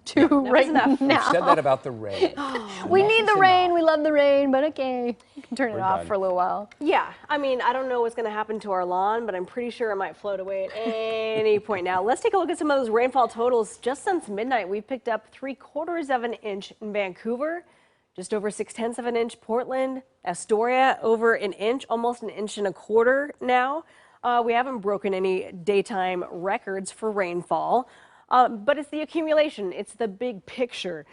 to right now. We've said that about the rain. We need the rain. We love the rain, but okay, you can turn it off for a little while. Yeah, I mean, I don't know what's going to happen to our lawn, but I'm pretty sure it might float away at any point now. Let's take a look at some of those rainfall totals. Just since midnight, we've picked up 3/4 of an inch in Vancouver, just over 6/10 of an inch Portland, Astoria over an inch, almost an inch and a quarter now. We haven't broken any daytime records for rainfall, but it's the accumulation. It's the big picture.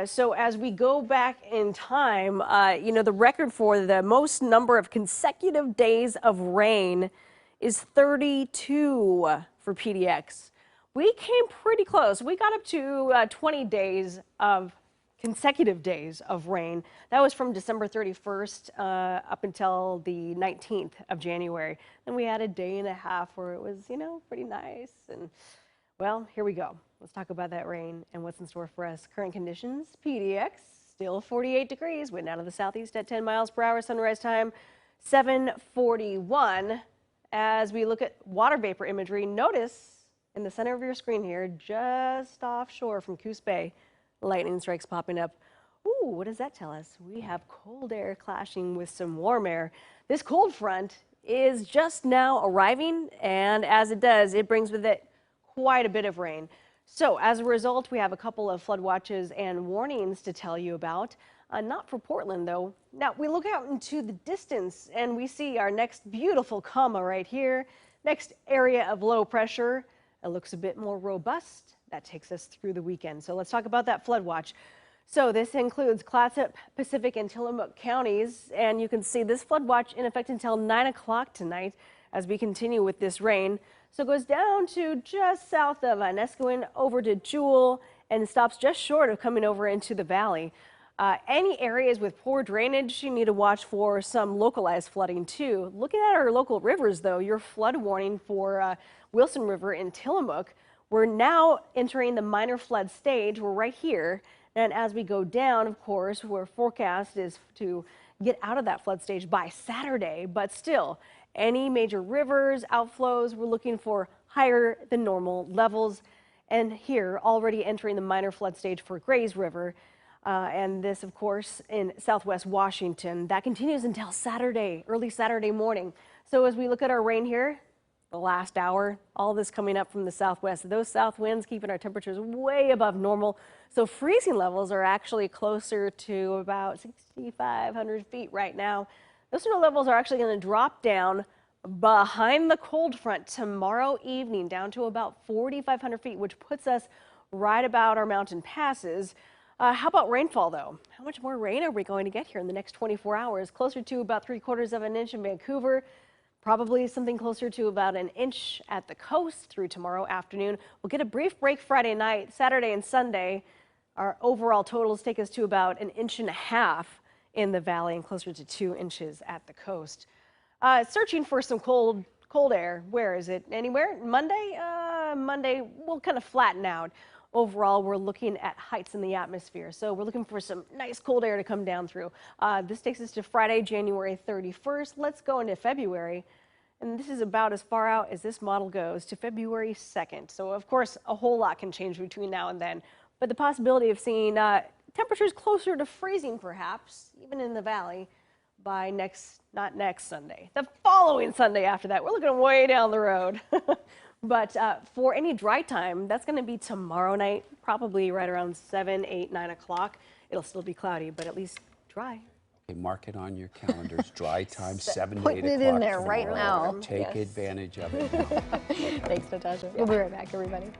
So as we go back in time, you know, the record for the most number of consecutive days of rain is 32 for PDX. We came pretty close. We got up to 20 days of consecutive days of rain. That was from December 31st up until the 19th of January. Then we had a day and a half where it was, you know, pretty nice. And well, here we go. Let's talk about that rain and what's in store for us. Current conditions, PDX, still 48 degrees, wind out of the southeast at 10 miles per hour, sunrise time 7:41. As we look at water vapor imagery, notice in the center of your screen here, just offshore from Coos Bay, lightning strikes popping up. Ooh, what does that tell us? We have cold air clashing with some warm air. This cold front is just now arriving, and as it does, it brings with it quite a bit of rain. So as a result, we have a couple of flood watches and warnings to tell you about. Not for Portland, though. Now, we look out into the distance, and we see our next beautiful comma right here. Next area of low pressure. It looks a bit more robust. That takes us through the weekend. So let's talk about that flood watch. So this includes Clatsop, Pacific, and Tillamook counties. And you can see this flood watch in effect until 9 o'clock tonight as we continue with this rain. So it goes down to just south of Nesquin over to Jewel and stops just short of coming over into the valley. Any areas with poor drainage, you need to watch for some localized flooding too. Looking at our local rivers, though, your flood warning for Wilson River in Tillamook. We're now entering the minor flood stage. We're right here. And as we go down, of course, our forecast is to get out of that flood stage by Saturday. But still, any major rivers, outflows, we're looking for higher than normal levels. And here, already entering the minor flood stage for Grays River. And this, of course, in southwest Washington. That continues until Saturday, early Saturday morning. So as we look at our rain here, the last hour, all this coming up from the southwest. Those south winds keeping our temperatures way above normal. So freezing levels are actually closer to about 6,500 feet right now. Those snow levels are actually going to drop down behind the cold front tomorrow evening down to about 4,500 feet, which puts us right about our mountain passes. How about rainfall, though? How much more rain are we going to get here in the next 24 hours? Closer to about 3/4 of an inch in Vancouver. Probably something closer to about an inch at the coast through tomorrow afternoon. We'll get a brief break Friday night, Saturday and Sunday. Our overall totals take us to about an inch and a half in the valley and closer to 2 inches at the coast. Searching for some cold air. Where is it? Anywhere? Monday? Monday will kind of flatten out. Overall, we're looking at heights in the atmosphere. So we're looking for some nice cold air to come down through. This takes us to Friday, January 31st. Let's go into February. And this is about as far out as this model goes to February 2nd. So, of course, a whole lot can change between now and then. But the possibility of seeing temperatures closer to freezing, perhaps, even in the valley, by not next Sunday, the following Sunday after that. We're looking way down the road. But for any dry time, that's going to be tomorrow night, probably right around 7, 8, 9 o'clock. It'll still be cloudy, but at least dry. Okay, mark it on your calendars. Dry time, 7 to 8 o'clock. Putting it in there right now. Take advantage of it. Thanks, Natasha. We'll be right back, everybody.